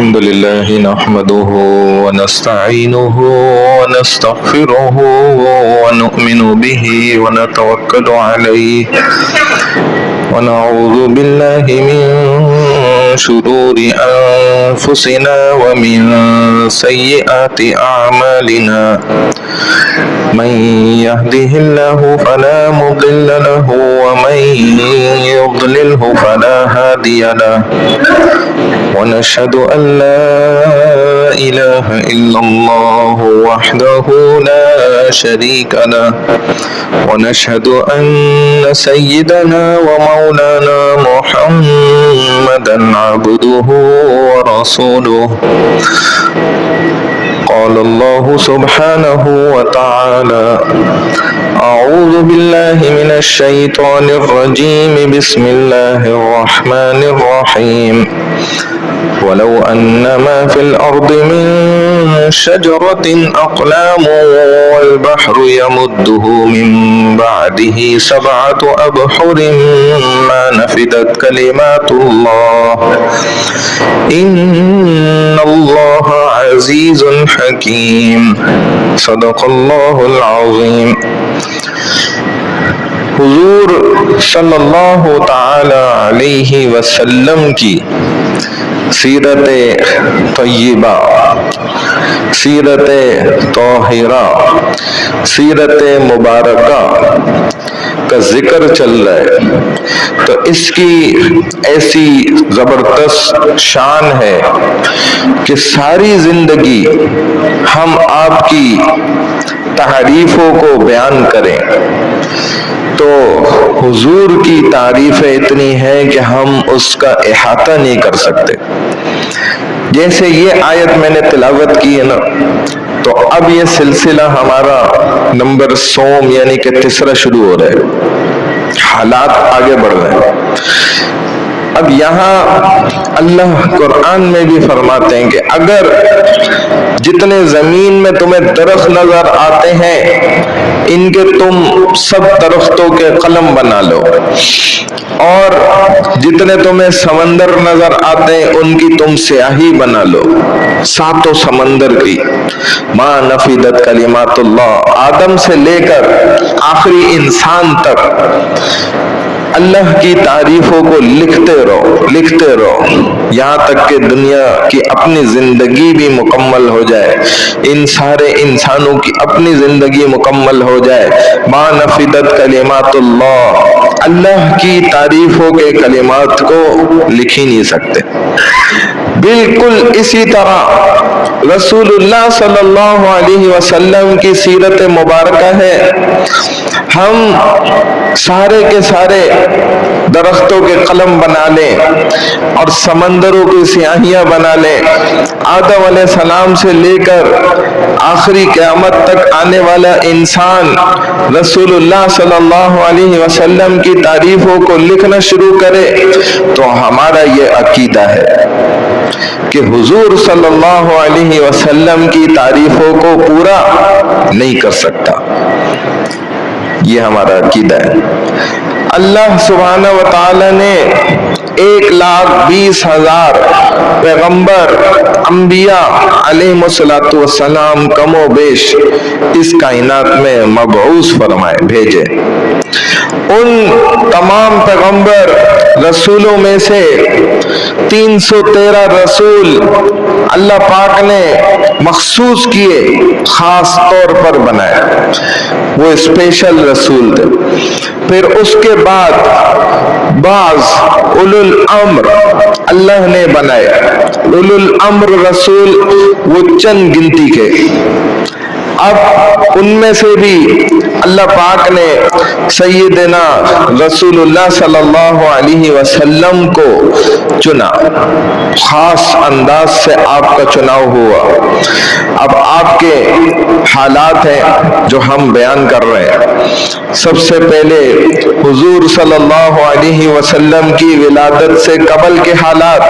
الحمد لله نحمده ونستعينه ونستغفره ونؤمن به ونتوكل عليه ونعوذ بالله من شرور أنفسنا ومن سيئات أعمالنا من يهده الله فلا مضل له ومن يضلله فلا هادي له ونشهد أن لا إله إلا الله وحده لا شريك له ونشهد أن سيدنا ومولانا محمدا عبده ورسوله قال الله سبحانه وتعالى أعوذ بالله من الشيطان الرجيم بسم الله الرحمن الرحيم ولو أن ما في الأرض من شجرة أقلام والبحر يمده من بعده 7 أبحر ما نفدت كلمات الله إن الله عزيز حكيم صدق الله العظيم. حضور صلی اللہ تعالی علیہ وسلم کی سیرت طیبہ، سیرت طاہرہ، سیرت مبارکہ کا ذکر چل رہا ہے تو اس کی ایسی زبردست شان ہے کہ ساری زندگی ہم آپ کی تعریفوں کو بیان کریں تو حضور کی تعریفیں اتنی ہیں کہ ہم اس کا احاطہ نہیں کر سکتے. جیسے یہ آیت میں نے تلاوت کی ہے نا، تو اب یہ سلسلہ ہمارا نمبر 100 یعنی کہ تیسرا شروع ہو رہا ہے، حالات آگے بڑھ رہے ہیں. اب یہاں اللہ قرآن میں بھی فرماتے ہیں کہ اگر جتنے زمین میں تمہیں درخت نظر آتے ہیں ان کے تم سب درختوں کے قلم بنا لو، اور جتنے تمہیں سمندر نظر آتے ہیں ان کی تم سیاہی بنا لو، 7 سمندر کی. ما نفدت کلمات اللہ، آدم سے لے کر آخری انسان تک اللہ کی تعریفوں کو لکھتے رہو یہاں تک کہ دنیا کی اپنی زندگی بھی مکمل ہو جائے، ان سارے انسانوں کی اپنی زندگی مکمل ہو جائے. ما نفدت کلمات اللہ، اللہ کی تعریفوں کے کلمات کو لکھ ہی نہیں سکتے. بالکل اسی طرح رسول اللہ صلی اللہ علیہ وسلم کی سیرت مبارکہ ہے. ہم سارے کے سارے درختوں کے قلم بنا لیں اور سمندروں کی سیاہیاں بنا لیں، آدم علیہ السلام سے لے کر آخری قیامت تک آنے والا انسان رسول اللہ صلی اللہ علیہ وسلم کی تعریفوں کو لکھنا شروع کرے تو ہمارا یہ عقیدہ ہے کہ حضور صلی اللہ علیہ وسلم کی تعریفوں کو پورا نہیں کر سکتا. یہ ہمارا عقیدہ ہے. اللہ سبحانہ و تعالی نے 1,20,000 پیغمبر انبیاء علیہ السلام کم و بیش اس کائنات میں مبعوث فرمائے، بھیجے. ان تمام پیغمبر رسولوں میں سے 313 رسول اللہ پاک نے مخصوص کیے، خاص طور پر بنائے، وہ اسپیشل رسول تھے. پھر اس کے بعد بعض اولو الامر اللہ نے بنائے. اولو الامر رسول وہ چند گنتی کے. اب ان میں سے بھی اللہ پاک نے سیدنا رسول اللہ صلی اللہ علیہ وسلم کو چنا، خاص انداز سے آپ کا چناؤ ہوا. اب آپ کے حالات ہیں جو ہم بیان کر رہے ہیں. سب سے پہلے حضور صلی اللہ علیہ وسلم کی ولادت سے قبل کے حالات،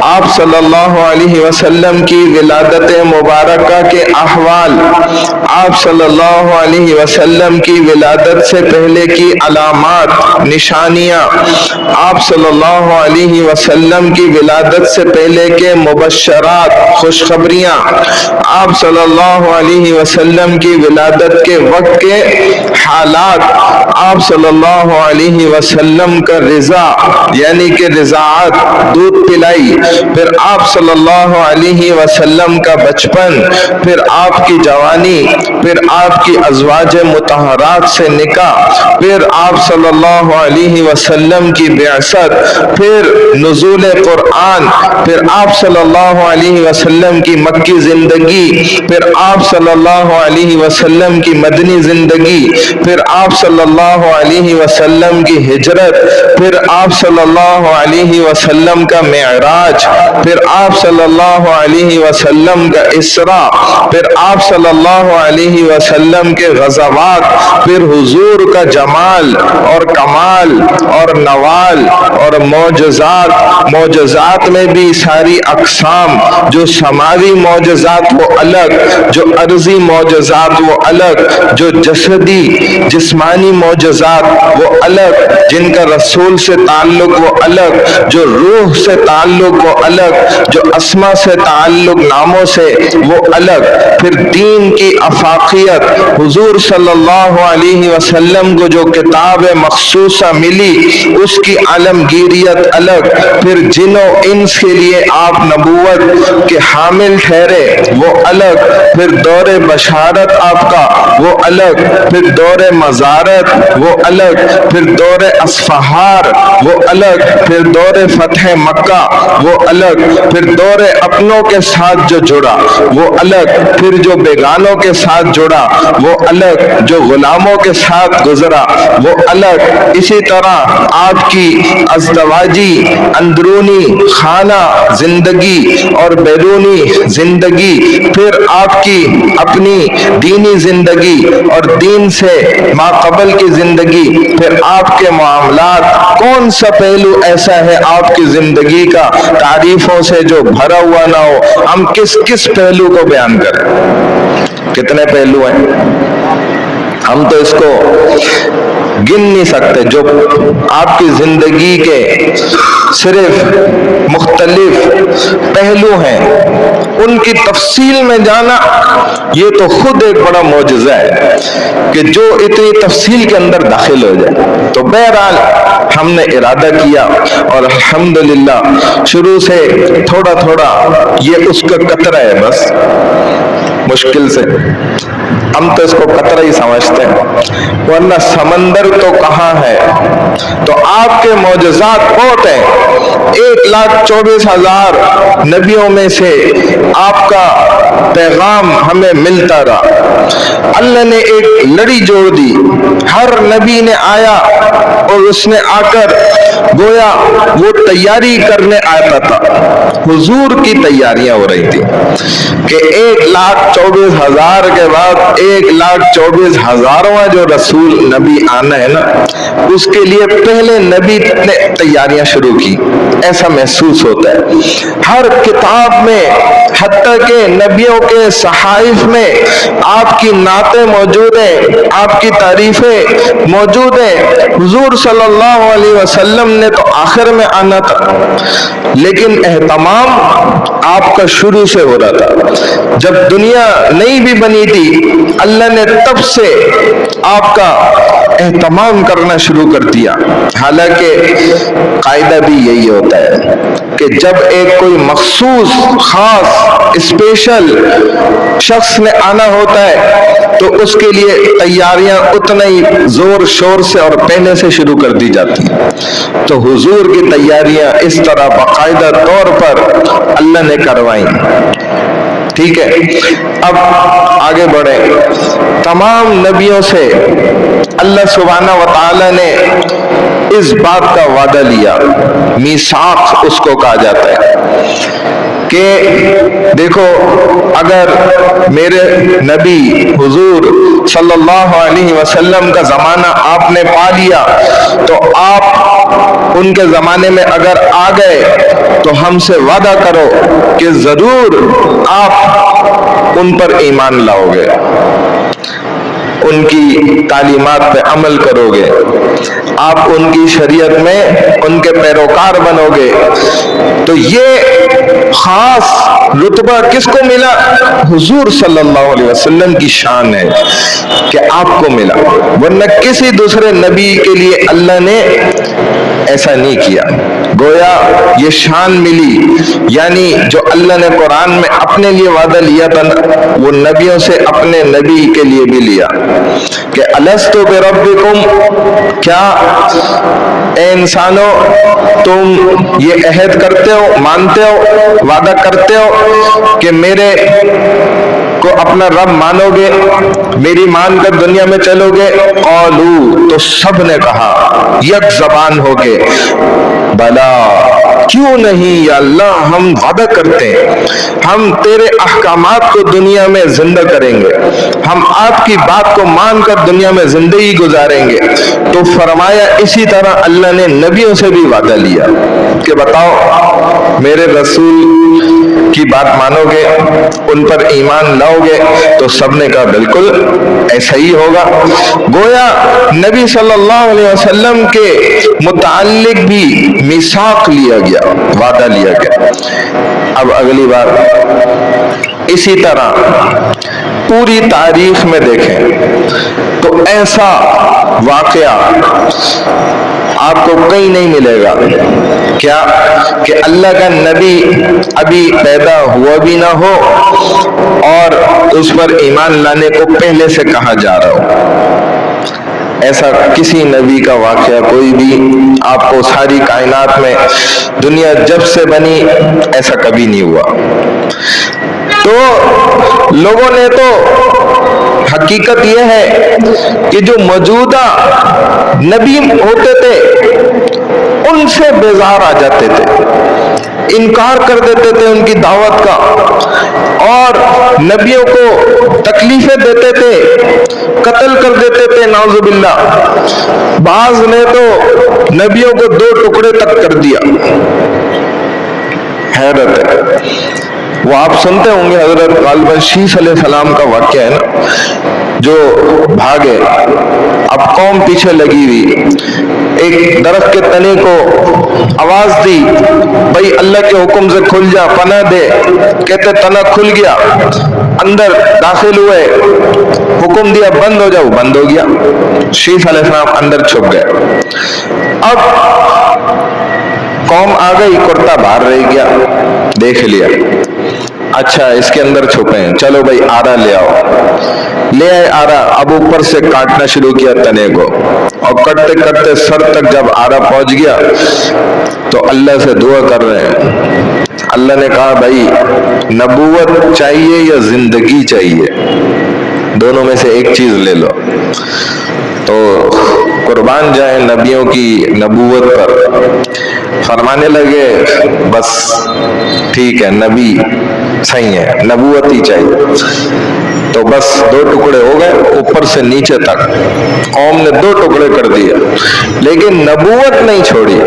آپ صلی اللہ علیہ وسلم کی ولادت مبارکہ کے احوال، آپ صلی اللہ علیہ وسلم کی ولادت سے پہلے کی علامات نشانیاں، آپ صلی اللہ علیہ وسلم کی ولادت سے پہلے کے مبشرات خوشخبریاں، آپ صلی اللہ علیہ وسلم کی ولادت کے وقت کے حالات، آپ صلی اللہ علیہ وسلم کا رضا یعنی کہ رضاعت دودھ پلائی، پھر آپ صلی اللہ علیہ وسلم کا بچپن، پھر آپ کی جوانی، پھر آپ کی ازواج مطہرات سے نکاح، پھر آپ صلی اللہ علیہ وسلم کی بعثت، پھر نزول قرآن، پھر آپ صلی اللہ علیہ وسلم کی مکی زندگی، پھر آپ صلی اللہ علیہ وسلم کی مدنی زندگی، پھر آپ صلی اللہ علیہ وسلم کی ہجرت، پھر آپ صلی اللہ علیہ وسلم کا معراج، پھر آپ صلی اللہ علیہ وسلم کا اسراء، پھر آپ صلی اللہ علیہ وسلم کے غزوات، پھر حضور کا جمال اور کمال اور نوال اور معجزات، معجزات میں بھی ساری اقسام، جو سماوی معجزات وہ الگ، جو ارضی معجزات وہ الگ، جو جسدی جسمانی معجزات وہ الگ، جن کا رسول سے تعلق وہ الگ، جو روح سے تعلق وہ الگ، جو اسما سے تعلق ناموں سے وہ الگ، پھر دین کی افاقیت، حضور صلی اللہ علیہ وسلم کو جو کتاب مخصوصہ ملی اس کی عالمگیریت الگ، پھر جن و انس کے لیے آپ نبوت کے حامل ٹھہرے وہ الگ، پھر دور بشارت آپ کا وہ الگ، پھر دور مزارت وہ الگ، پھر دور اصفہار وہ الگ، پھر دور فتح مکہ وہ الگ، پھر دور اپنوں کے ساتھ جو جڑا وہ الگ، پھر جو بیگانوں کے ساتھ جڑا وہ الگ، جو غلاموں کے ساتھ گزرا وہ الگ۔ اسی طرح آپ کی ازدواجی اندرونی خانہ زندگی اور بیرونی زندگی، پھر آپ کی اپنی دینی زندگی اور دین سے ماقبل کی زندگی، پھر آپ کے معاملات، کون سا پہلو ایسا ہے آپ کی زندگی کا تعریفوں سے جو بھرا ہوا نہ ہو؟ ہم کس کس پہلو کو بیان کریں؟ کتنے پہلو ہیں؟ ہم تو اس کو گن نہیں سکتے، جو آپ کی زندگی کے صرف مختلف پہلو ہیں ان کی تفصیل میں جانا یہ تو خود ایک بڑا معجزہ ہے کہ جو اتنی تفصیل کے اندر داخل ہو جائے۔ تو بہرحال ہم نے ارادہ کیا اور الحمدللہ شروع سے تھوڑا تھوڑا یہ اس کا قطرہ ہے، بس مشکل سے ہم تو اس کو قطرہ ہی سمجھتے ہیں، ورنہ سمندر تو کہاں ہے۔ تو آپ کے معجزات بہت ہیں، 1,24,000 نبیوں میں سے آپ کا پیغام ہمیں ملتا رہا۔ اللہ نے ایک لڑی جوڑ دی، ہر نبی نے آیا اور اس نے آ کر گویا وہ تیاری کرنے آتا تھا، حضور کی تیاریاں ہو رہی تھی کہ 1,24,000 کے بعد 1,24,000واں جو رسول نبی آنا ہے نا، اس کے لیے پہلے نبی نے تیاریاں شروع کی، ایسا محسوس ہوتا ہے۔ ہر کتاب میں، حتیٰ کہ نبیوں کے صحائف میں آپ کی نعتیں موجود ہیں، آپ کی تعریفیں موجود ہیں۔ حضور صلی اللہ علیہ وسلم نے تو آخر میں آنا تھا، لیکن اہتمام آپ کا شروع سے ہو رہا تھا۔ جب دنیا نہیں بھی بنی تھی، اللہ نے تب سے آپ کا اہتمام کرنا شروع کر دیا۔ حالانکہ قاعدہ بھی یہی ہوتا ہے کہ جب ایک کوئی مخصوص خاص اسپیشل شخص نے آنا ہوتا ہے تو اس کے لیے تیاریاں اتنا ہی زور شور سے اور پہلے سے شروع کر دی جاتی ہیں۔ تو حضور کی تیاریاں اس طرح باقاعدہ طور پر اللہ نے کروائیں۔ ٹھیک ہے، اب آگے بڑھیں۔ تمام نبیوں سے اللہ سبحانہ و تعالی نے اس بات کا وعدہ لیا، میثاق اس کو کہا جاتا ہے کہ دیکھو اگر میرے نبی حضور صلی اللہ علیہ وسلم کا زمانہ آپ نے پا لیا تو آپ ان کے زمانے میں اگر آ گئے تو ہم سے وعدہ کرو کہ ضرور آپ ان پر ایمان لاؤ گے، ان کی تعلیمات پہ عمل کرو گے، آپ ان کی شریعت میں ان کے پیروکار بنو گے، تو یہ خاص رتبہ کس کو ملا؟ حضور صلی اللہ علیہ وسلم کی شان ہے کہ آپ کو ملا، ورنہ کسی دوسرے نبی کے لیے اللہ نے ایسا نہیں کیا۔ گویا یہ شان ملی، یعنی جو اللہ نے قرآن میں اپنے لیے وعدہ لیا تھا وہ نبیوں سے اپنے نبی کے لیے بھی لیا کہ الستُ بربکم، کیا اے انسانوں تم یہ عہد کرتے ہو، مانتے ہو، وعدہ کرتے ہو کہ میرے کو اپنا رب مانو گے، میری مان کر دنیا میں چلو گے؟ قالو، تو سب نے کہا یک زبان ہو کے بلا، کیوں نہیں یا اللہ، ہم وعدہ کرتے ہیں، ہم تیرے احکامات کو دنیا میں زندہ کریں گے، ہم آپ کی بات کو مان کر دنیا میں زندگی گزاریں گے۔ تو فرمایا اسی طرح اللہ نے نبیوں سے بھی وعدہ لیا کہ بتاؤ میرے رسول کی بات مانو گے، ان پر ایمان لاؤ گے؟ تو سب نے کہا بالکل ایسا ہی ہوگا۔ گویا نبی صلی اللہ علیہ وسلم کے متعلق بھی میثاق لیا گیا، وعدہ لیا گیا۔ اب اگلی بار اسی طرح پوری تاریخ میں دیکھیں تو ایسا واقعہ آپ کو کہیں نہیں ملے گا، کیا کہ اللہ کا نبی ابھی پیدا ہوا بھی نہ ہو اور اس پر ایمان لانے کو پہلے سے کہا جا رہا ہو۔ ایسا کسی نبی کا واقعہ کوئی بھی آپ کو ساری کائنات میں دنیا جب سے بنی ایسا کبھی نہیں ہوا۔ تو لوگوں نے تو حقیقت یہ ہے کہ جو موجودہ نبی ہوتے تھے ان سے بیزار آ جاتے تھے، انکار کر دیتے تھے ان کی دعوت کا، اور نبیوں کو تکلیفیں دیتے تھے، قتل کر دیتے تھے نعوذ باللہ۔ بعض نے تو نبیوں کو 2 ٹکڑے تک کر دیا۔ حیرت ہے، وہ آپ سنتے ہوں گے حضرت غالباً شیس علیہ السلام کا واقعہ ہے نا، جو بھاگے، اب قوم پیچھے لگی ہوئی، ایک درخت کے تنے کو آواز دی بھائی اللہ کے حکم سے کھل جا، پناہ دے، کہتے تنا کھل گیا، اندر داخل ہوئے، حکم دیا بند ہو جاؤ، بند ہو گیا، شیس علیہ السلام اندر چھپ گئے۔ اب قوم آ گئی، کرتا باہر رہ گیا، دیکھ لیا، اچھا اس کے اندر چھپے ہیں، چلو بھائی آرا لے آؤ، لے آئے آرا، اب اوپر سے کاٹنا شروع کیا تنے کو، اور کٹتے کٹتے سر تک جب آرا پہنچ گیا تو اللہ سے دعا کر رہے ہیں۔ اللہ نے کہا بھائی نبوت چاہیے یا زندگی چاہیے؟ دونوں میں سے ایک چیز لے لو۔ تو قربان جائیں نبیوں کی نبوت پر، فرمانے لگے بس ٹھیک ہے نبی صحیح ہے، نبوت ہی چاہیے۔ تو بس 2 ٹکڑے ہو گئے اوپر سے نیچے تک، قوم نے 2 ٹکڑے کر دیے، لیکن نبوت نہیں چھوڑی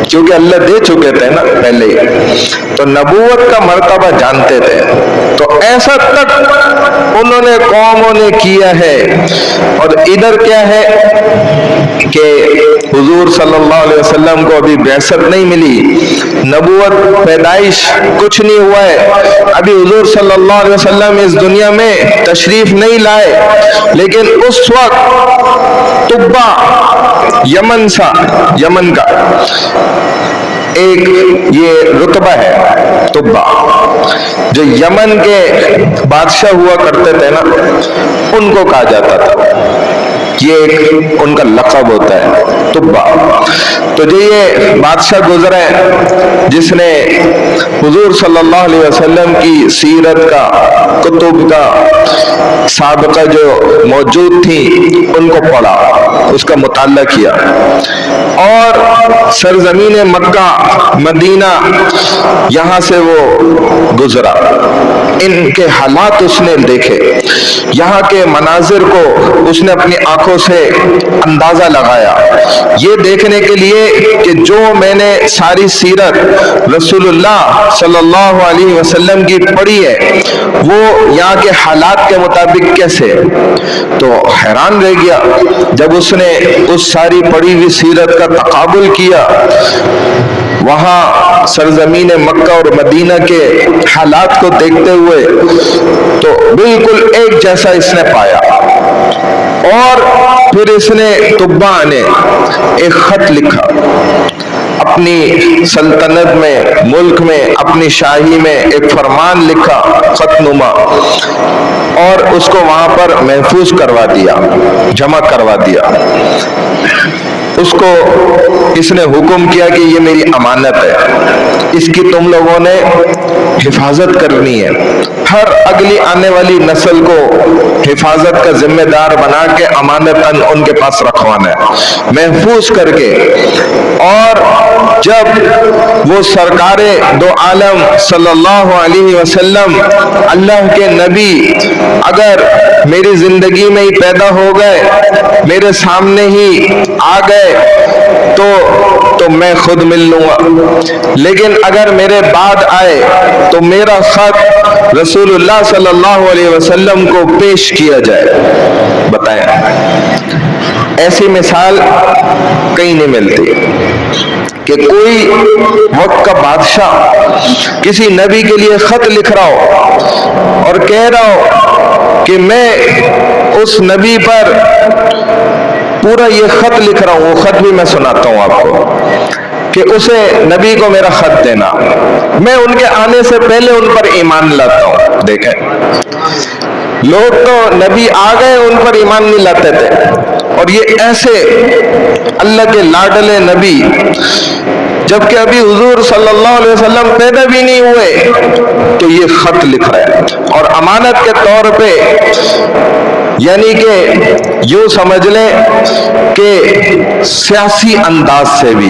کیونکہ اللہ دے چکے تھے نا پہلے ہی، تو نبوت کا مرتبہ جانتے تھے۔ تو ایسا تک انہوں نے قوموں نے کیا ہے، اور ادھر کیا ہے کہ حضور صلی اللہ علیہ وسلم کو ابھی بعثت نہیں ملی، نبوت پیدائش کچھ نہیں ہوا ہے، ابھی حضور صلی اللہ علیہ وسلم اس دنیا میں تشریف نہیں لائے، لیکن اس وقت طبا یمن کا ایک یہ رتبہ ہے، طبا جو یمن کے بادشاہ ہوا کرتے تھے نا، ان کو کہا جاتا تھا، یہ ایک ان کا لقب ہوتا ہے طبا۔ تو جو یہ بادشاہ گزرا ہے جس نے حضور صلی اللہ علیہ وسلم کی سیرت کا، کتب کا سابقہ جو موجود تھی ان کو پڑھا، اس کا مطالعہ کیا، اور سرزمین مکہ مدینہ یہاں سے وہ گزرا، ان کے حالات اس نے دیکھے، یہاں کے مناظر کو اس نے اپنی آنکھوں سے اندازہ لگایا، یہ دیکھنے کے لیے کہ جو میں نے ساری سیرت رسول اللہ صلی اللہ علیہ وسلم کی پڑھی ہے وہ یہاں کے حالات کے مطابق کیسے؟ تو حیران رہ گیا جب اس نے اس ساری پڑھی ہوئی سیرت کا تقابل کیا وہاں سرزمین مکہ اور مدینہ کے حالات کو دیکھتے ہوئے، تو بالکل ایک جیسا اس نے پایا۔ اور پھر اس نے تبع نے ایک خط لکھا، اپنی سلطنت میں، ملک میں، اپنی شاہی میں ایک فرمان لکھا خط نما، اور اس کو وہاں پر محفوظ کروا دیا، جمع کروا دیا۔ اس کو اس نے حکم کیا کہ یہ میری امانت ہے، اس کی تم لوگوں نے حفاظت کرنی ہے، ہر اگلی آنے والی نسل کو حفاظت کا ذمہ دار بنا کے امانتاً ان کے پاس رکھوانا ہے، محفوظ کر کے۔ اور جب وہ سرکار دو عالم صلی اللہ علیہ وسلم اللہ کے نبی اگر میری زندگی میں ہی پیدا ہو گئے، میرے سامنے ہی آ گئے تو میں خود مل لوں گا، لیکن اگر میرے بعد آئے تو میرا خط رسول اللہ صلی اللہ علیہ وسلم کو پیش کیا جائے۔ بتائیں، ایسی مثال کہیں نہیں ملتی کہ کوئی وقت کا بادشاہ کسی نبی کے لیے خط لکھ رہا ہو اور کہہ رہا ہو کہ میں اس نبی پر پورا یہ خط لکھ رہا ہوں، وہ خط بھی میں سناتا ہوں آپ کو، کہ اسے نبی کو میرا خط دینا، میں ان کے آنے سے پہلے ان پر ایمان لاتا ہوں۔ دیکھیں، لوگ تو نبی آ گئے ان پر ایمان نہیں لاتے تھے، اور یہ ایسے اللہ کے لاڈلے نبی جبکہ ابھی حضور صلی اللہ علیہ وسلم پیدا بھی نہیں ہوئے تو یہ خط لکھ رہے ہیں، اور امانت کے طور پہ، یعنی کہ یوں سمجھ لیں کہ سیاسی انداز سے بھی،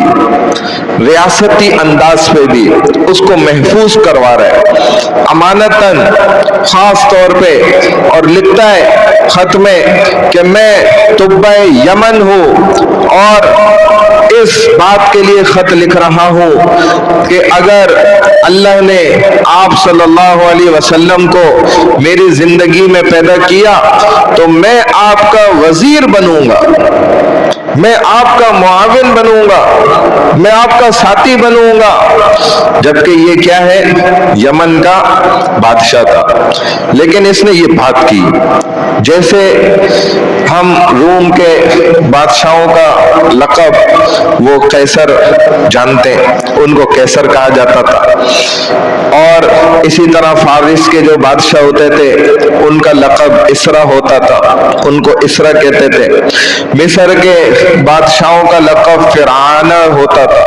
ریاستی انداز پہ بھی اس کو محفوظ کروا رہا ہے امانتاً خاص طور پہ، اور لکھتا ہے خط میں کہ میں تبع یمن ہوں، اور اس بات کے لیے خط لکھ رہا ہوں کہ اگر اللہ نے آپ صلی اللہ علیہ وسلم کو میری زندگی میں پیدا کیا تو میں آپ کا وزیر بنوں گا، میں آپ کا معاون بنوں گا، میں آپ کا ساتھی بنوں گا، جبکہ یہ کیا ہے، یمن کا بادشاہ تھا، لیکن اس نے یہ بات کی۔ جیسے ہم روم کے بادشاہوں کا لقب وہ قیصر جانتے ہیں، ان کو قیصر کہا جاتا تھا، اور اسی طرح فارس کے جو بادشاہ ہوتے تھے ان کا لقب اسرا ہوتا تھا، ان کو اسرا کہتے تھے۔ مصر کے بادشاہوں کا لقب فرعونہ ہوتا تھا،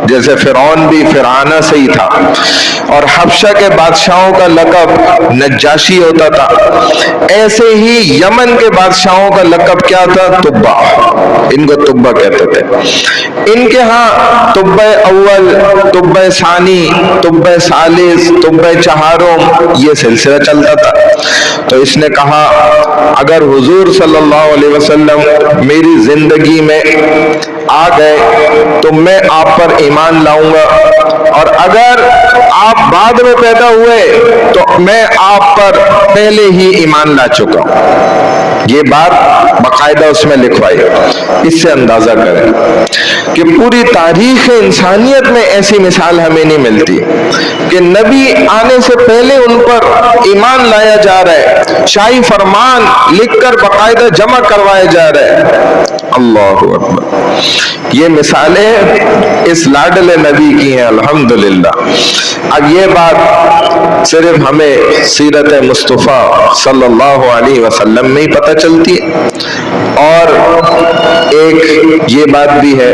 جیسے فرعون بھی فرعونہ سے ہی تھا، اور حبشہ کے بادشاہوں کا لقب نجاشی ہوتا تھا۔ ایسے ہی یمن کے بادشاہوں کا لقب کیا تھا، تبع، ان کو تبع کہتے تھے۔ ان کے ہاں تبع اول، تبع ثانی، تبع ثالث، تبع چہارم، یہ سلسلہ چلتا تھا۔ تو اس نے کہا اگر حضور صلی اللہ علیہ وسلم میری زندگی میں آ گئے تو میں آپ پر ایمان لاؤں گا، اور اگر آپ بعد میں پیدا ہوئے تو میں آپ پر پہلے ہی ایمان لا چکا ہوں۔ یہ بات باقاعدہ اس میں لکھوائی۔ اس سے اندازہ کریں کہ پوری تاریخ انسانیت میں ایسی مثال ہمیں نہیں ملتی کہ نبی آنے سے پہلے ان پر ایمان لایا جا رہا ہے، شاہی فرمان لکھ کر باقاعدہ جمع کروائے جا رہے ہیں۔ اللہ اکبر، یہ مثالیں اس لاڈلے نبی کی ہیں، الحمدللہ۔ اب یہ بات صرف ہمیں سیرت مصطفیٰ صلی اللہ علیہ وسلم میں ہی پتہ چلتی ہے، اور ایک یہ بات بھی ہے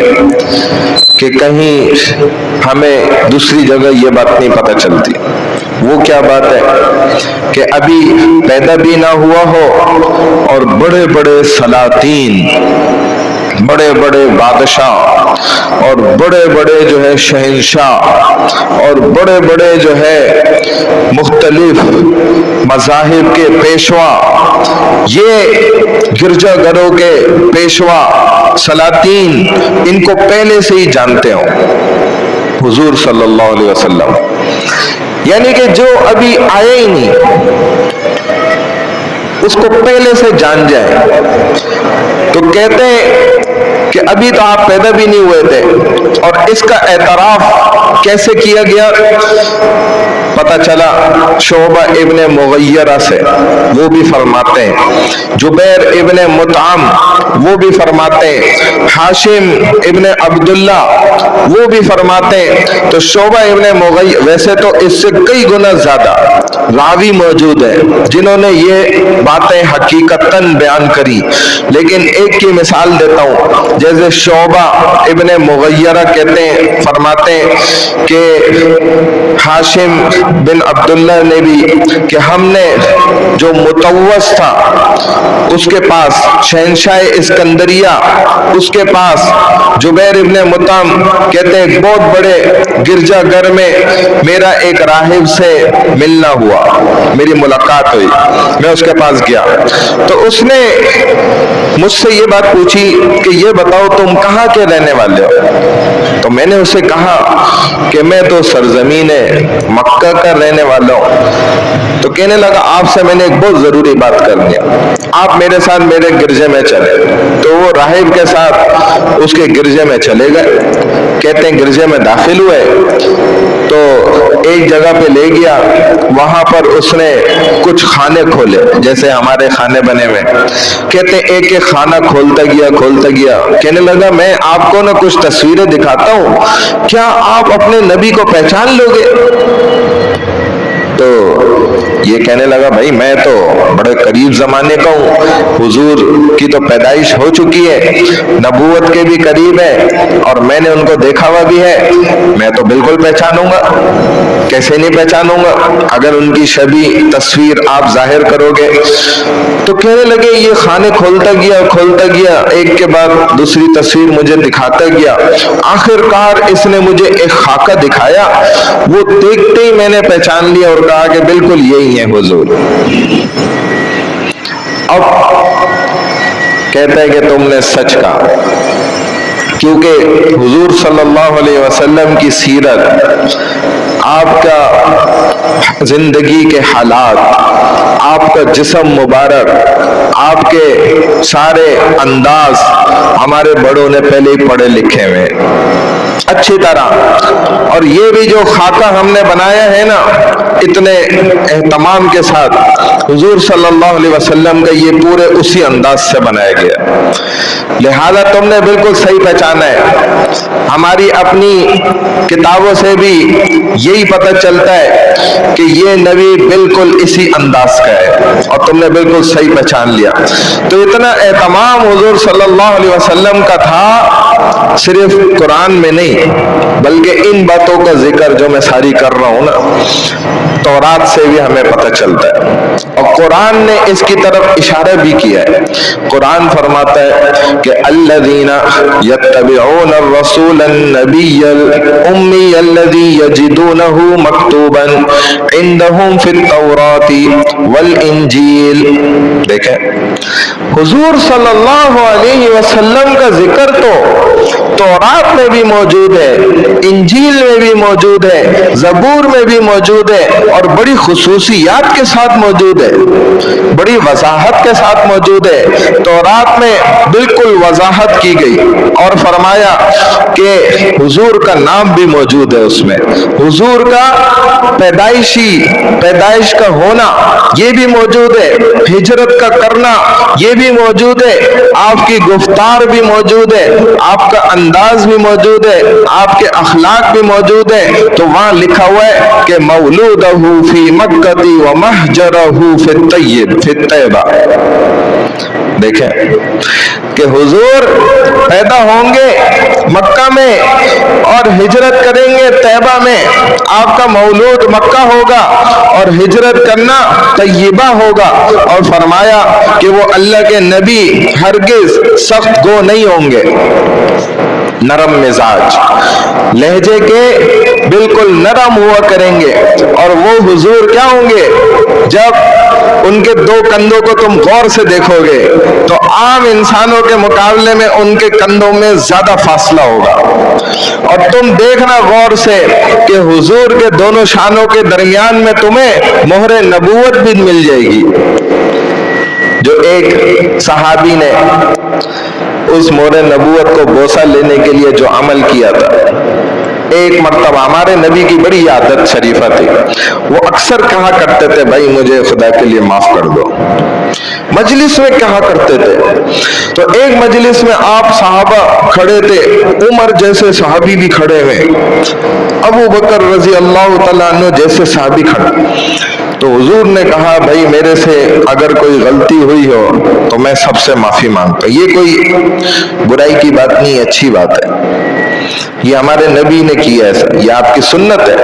کہ کہیں ہمیں دوسری جگہ یہ بات نہیں پتہ چلتی۔ وہ کیا بات ہے کہ ابھی پیدا بھی نہ ہوا ہو اور بڑے بڑے سلاطین، بڑے بڑے بادشاہ اور بڑے بڑے جو ہے شہنشاہ اور بڑے بڑے جو ہے مختلف مذاہب کے پیشوا، یہ گرجا گھروں کے پیشوا سلاطین ان کو پہلے سے ہی جانتے ہوں، حضور صلی اللہ علیہ وسلم یعنی کہ جو ابھی آئے ہی نہیں اس کو پہلے سے جان جائے. تو کہتے ہیں کہ ابھی تو آپ پیدا بھی نہیں ہوئے تھے، اور اس کا اعتراف کیسے کیا گیا؟ پتہ چلا شعبہ ابن مغیرہ سے، وہ بھی فرماتے ہیں. جبیر ابن مطعم وہ بھی فرماتے ہیں. ہاشم ابن عبداللہ وہ بھی فرماتے ہیں. تو شعبہ ابن مغیرہ، ویسے تو اس سے کئی گنا زیادہ راوی موجود ہیں جنہوں نے یہ باتیں حقیقتاً بیان کری، لیکن ایک کی مثال دیتا ہوں. جیسے شعبہ ابن مغیرہ کہتے ہیں، فرماتے ہیں کہ ہاشم بن عبداللہ نے بھی کہ ہم نے جو متوس تھا اس کے پاس، شہنشاہ اسکندریہ اس کے پاس، جبیر ابن مطعم کہتے ہیں بہت بڑے گرجا گھر میں میرا ایک راہب سے ملنا ہوا، میری ملاقات ہوئی، میں اس کے پاس گیا تو اس نے مجھ سے یہ بات پوچھی کہ یہ بتاؤ تم کہاں کے رہنے والے ہو؟ تو میں نے اسے کہا کہ میں تو سرزمین مکہ کا رہنے والا ہوں. تو کہنے لگا آپ سے میں نے ایک بہت ضروری بات کرنی ہے، آپ میرے ساتھ میرے گرجے میں چلے. تو وہ راہب کے ساتھ اس کے گرجے میں چلے گئے. کہتے ہیں گرجے میں داخل ہوئے تو ایک جگہ پہ لے گیا، وہاں پر اس نے کچھ کھانے کھولے جیسے ہمارے کھانے بنے ہوئے. کہتے ہیں ایک ایک کھانا کھولتا گیا. کہنے لگا میں آپ کو نا کچھ تصویریں دکھاتا ہوں، کیا آپ اپنے نبی کو پہچان لو گے؟ تو یہ کہنے لگا بھائی میں تو بڑے قریب زمانے کا ہوں، حضور کی تو پیدائش ہو چکی ہے، نبوت کے بھی قریب ہے، اور میں نے ان کو دیکھا ہوا بھی ہے، میں تو بالکل پہچانوں گا. کیسے نہیں پہچانوں گا اگر ان کی شبیہ تصویر آپ ظاہر کرو گے. تو کہنے لگے یہ خانے کھولتا گیا، ایک کے بعد دوسری تصویر مجھے دکھاتا گیا. آخر کار اس نے مجھے ایک خاکہ دکھایا، وہ دیکھتے ہی میں نے پہچان لیا اور کہا کہ بالکل یہی ہے حضور. اب کہتا ہے کہ تم نے سچ کہا، کیونکہ حضور صلی اللہ علیہ وسلم کی سیرت، آپ کا زندگی کے حالات، آپ کا جسم مبارک، آپ کے سارے انداز ہمارے بڑوں نے پہلے ہی پڑھے لکھے ہوئے اچھی طرح. اور یہ بھی جو خاکہ ہم نے بنایا ہے نا اتنے اہتمام کے ساتھ، حضور صلی اللہ علیہ وسلم کا یہ پورے اسی انداز سے بنایا گیا. لہذا تم نے بالکل صحیح پہچانا ہے. ہماری اپنی کتابوں سے بھی یہی پتہ چلتا ہے کہ یہ نبی بالکل اسی انداز کا ہے، اور تم نے بالکل صحیح پہچان لیا. تو اتنا اہتمام حضور صلی اللہ علیہ وسلم کا تھا، صرف قرآن میں نہیں بلکہ ان باتوں کا ذکر جو میں ساری کر رہا ہوں نا، تورات سے بھی ہمیں پتہ چلتا ہے، اور قرآن نے اس کی طرف اشارہ بھی کیا ہے. قرآن فرماتا ہے کہ الذین یتبعون الرسول النبی الامی الذی یجدونہ مکتوبا عندہم فی التوراۃ والانجیل. دیکھیں حضور صلی اللہ علیہ وسلم کا ذکر تو تورات میں بھی موجود ہے، انجیل میں بھی موجود ہے، زبور میں بھی موجود ہے، اور بڑی خصوصیات کے ساتھ موجود ہے، بڑی وضاحت کے ساتھ موجود ہے. تورات میں بالکل وضاحت کی گئی اور فرمایا کہ حضور کا نام بھی موجود ہے اس میں، حضور کا پیدائش کا ہونا یہ بھی موجود ہے، ہجرت کا کرنا یہ بھی موجود ہے، آپ کی گفتار بھی موجود ہے، آپ کا انداز بھی موجود ہے، آپ کے اخلاق بھی موجود ہے. تو وہاں لکھا ہوا ہے کہ مولودہ فی مکہ ومہجرہ فی الطیبہ. دیکھیں کہ حضور پیدا ہوں گے مکہ میں اور ہجرت کریں گے طیبہ میں. آپ کا مولود مکہ ہوگا اور ہجرت کرنا طیبہ ہوگا. اور فرمایا کہ وہ اللہ کے نبی ہرگز سخت گو نہیں ہوں گے، نرم مزاج، لہجے کے بالکل نرم ہوا کریں گے. اور وہ حضور کیا ہوں گے؟ جب ان کے دو کندھوں کو تم غور سے دیکھو گے تو عام انسانوں کے مقابلے میں ان کے کندھوں میں زیادہ فاصلہ ہوگا. اور تم دیکھنا غور سے کہ حضور کے دونوں شانوں کے درمیان میں تمہیں مہر نبوت بھی مل جائے گی. جو ایک صحابی نے اس مہر نبوت کو بوسہ لینے کے لیے جو عمل کیا تھا، ایک مرتبہ ہمارے نبی کی بڑی عادت شریفہ تھی، وہ اکثر کہا کرتے تھے بھائی مجھے خدا کے لیے معاف کر دو. مجلس میں کہا کرتے تھے. تو ایک مجلس میں آپ صحابہ کھڑے تھے، عمر جیسے صحابی بھی کھڑے ہوئے، ابو بکر رضی اللہ تعالیٰ عنہ جیسے صحابی کھڑے. تو حضور نے کہا بھائی میرے سے اگر کوئی غلطی ہوئی ہو تو میں سب سے معافی مانگتا ہوں. یہ کوئی برائی کی بات نہیں، اچھی بات ہے. یہ ہمارے نبی نے کیا ایسا، یہ آپ کی سنت ہے،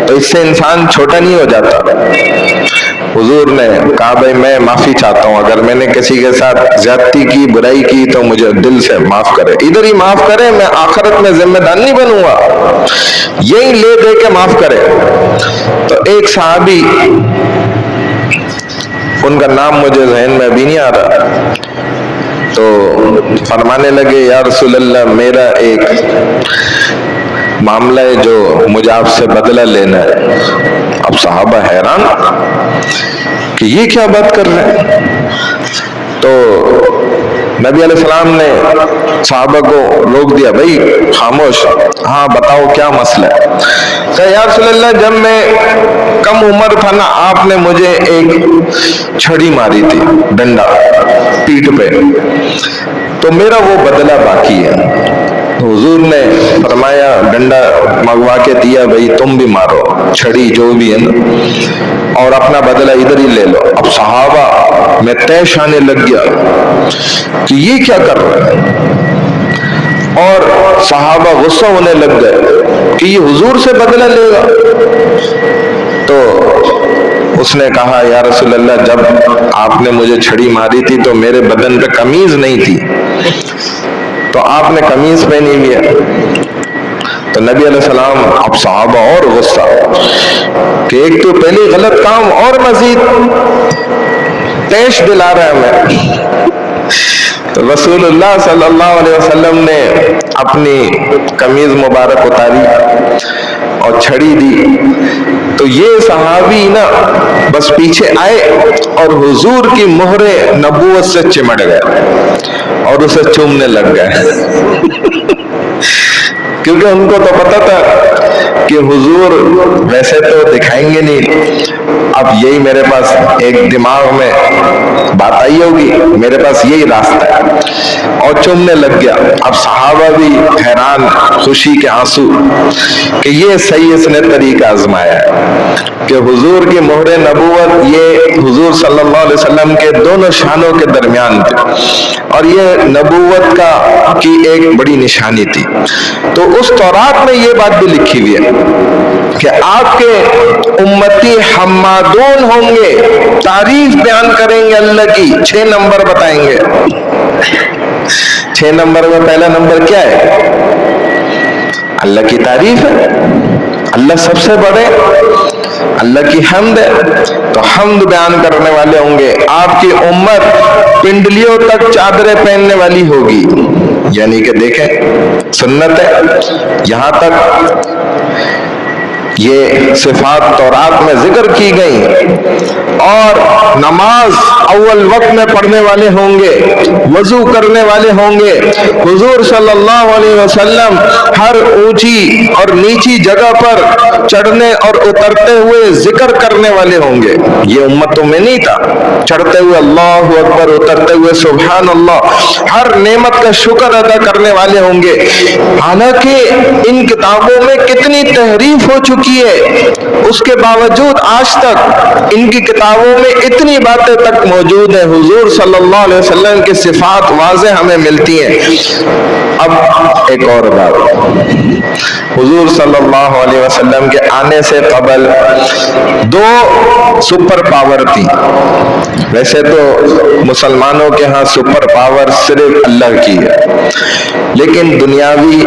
تو اس سے انسان چھوٹا نہیں ہو جاتا. حضور نے کہا بھائی میں معافی چاہتا ہوں، اگر میں نے کسی کے ساتھ زیادتی کی، برائی کی تو مجھے دل سے معاف کرے. ادھر ہی معاف کرے، میں آخرت میں ذمہ دار نہیں بنوں گا، یہی لے دے کے معاف کرے. تو ایک صحابی، ان کا نام مجھے ذہن میں ابھی نہیں آ رہا، تو فرمانے لگے یا رسول اللہ میرا ایک معاملہ ہے جو مجھے آپ سے بدلہ لینا ہے. اب صحابہ حیران کہ یہ کیا بات کر رہے ہیں. تو نبی علیہ السلام نے صحابہ کو روک دیا، بھائی خاموش، ہاں بتاؤ کیا مسئلہ ہے. کہ یا رسول اللہ جب میں کم عمر تھا نا، آپ نے مجھے ایک چھڑی ماری تھی، ڈنڈا پیٹھ پہ، تو میرا وہ بدلہ باقی ہے. حضور نے فرمایا ڈنڈا منگوا کے دیا، بھائی تم بھی مارو، چھڑی جو بھی ہے نا، اور اپنا بدلہ ادھر ہی لے لو. اب صحابہ میں طیش آنے لگ گیا کہ یہ کیا کر رہے ہیں، اور صحابہ غصہ ہونے لگ گئے کہ یہ حضور سے بدلہ لے گا. تو اس نے کہا یا رسول اللہ جب آپ نے مجھے چھڑی ماری تھی تو میرے بدن پہ قمیض نہیں تھی، تو آپ نے قمیض پہنی ہوئی ہے. تو نبی علیہ السلام، اب صحابہ اور غصہ کہ ایک تو پہلی غلط کام اور مزید طیش دلا رہا ہے میں. تو رسول اللہ صلی اللہ علیہ وسلم نے اپنی قمیض مبارک اتاری اور چھڑی دی. تو یہ صحابی نا بس پیچھے آئے اور حضور کی مہر نبوت سے چمٹ گئے اور اسے چومنے لگ گئے. کیونکہ ان کو تو پتا تھا کہ حضور ویسے تو دکھائیں گے نہیں، اب یہی میرے پاس ایک دماغ میں بات آئی ہوگی، میرے پاس یہی راستہ ہے، اور چومنے لگ گیا. اب صحابہ بھی حیران، خوشی کے آنسو کہ یہ صحیح اس نے طریقہ آزمایا ہے کہ حضور کی مہر نبوت یہ حضور صلی اللہ علیہ وسلم کے دونوں شانوں کے درمیان تھے، اور یہ نبوت کی ایک بڑی نشانی تھی. تو اس تورات میں یہ بات بھی لکھی ہوئی ہے کہ آپ کے امتی حمادون ہوں گے، تعریف بیان کریں گے اللہ کی. 6 نمبر بتائیں گے. 6 نمبر میں پہلا نمبر کیا ہے؟ اللہ کی تعریف ہے. اللہ سب سے بڑے، اللہ کی حمد ہے. تو حمد بیان کرنے والے ہوں گے. آپ کی امت پنڈلیوں تک چادریں پہننے والی ہوگی، یعنی کہ دیکھیں سنت ہے. یہاں تک یہ صفات تورات میں ذکر کی گئی. اور نماز اول وقت میں پڑھنے والے ہوں گے، وضو کرنے والے ہوں گے. حضور صلی اللہ علیہ وسلم ہر اونچی اور نیچی جگہ پر چڑھنے اور اترتے ہوئے ذکر کرنے والے ہوں گے. یہ امتوں میں نہیں تھا. چڑھتے ہوئے اللہ اکبر، اترتے ہوئے سبحان اللہ، ہر نعمت کا شکر ادا کرنے والے ہوں گے. حالانکہ ان کتابوں میں کتنی تحریف ہو چکی کیے، اس کے باوجود آج تک ان کی کتابوں میں اتنی باتیں تک موجود ہیں، حضور صلی اللہ علیہ وسلم کی صفات واضح ہمیں ملتی ہیں۔ اب ایک اور بات، حضور صلی اللہ علیہ وسلم کے آنے سے قبل دو سپر پاور تھی۔ ویسے تو مسلمانوں کے ہاں سپر پاور صرف اللہ کی ہے، لیکن دنیاوی